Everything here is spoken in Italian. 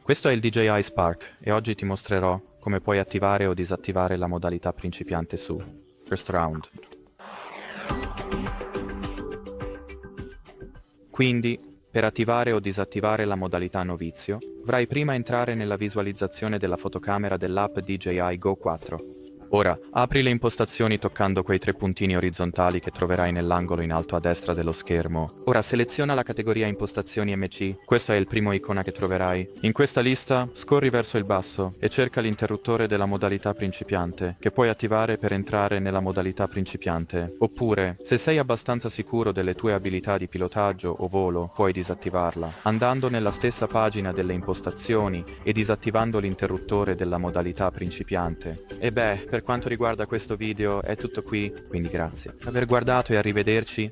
Questo è il DJI Spark e oggi ti mostrerò come puoi attivare o disattivare la modalità principiante su First Round. Quindi, per attivare o disattivare la modalità novizio, dovrai prima entrare nella visualizzazione della fotocamera dell'app DJI GO4. Ora, apri le impostazioni toccando quei tre puntini orizzontali che troverai nell'angolo in alto a destra dello schermo. Ora seleziona la categoria impostazioni MC, questo è il primo icona che troverai. In questa lista, scorri verso il basso e cerca l'interruttore della modalità principiante, che puoi attivare per entrare nella modalità principiante. Oppure, se sei abbastanza sicuro delle tue abilità di pilotaggio o volo, puoi disattivarla, andando nella stessa pagina delle impostazioni e disattivando l'interruttore della modalità principiante. E beh, per quanto riguarda questo video è tutto qui, quindi grazie per aver guardato e arrivederci.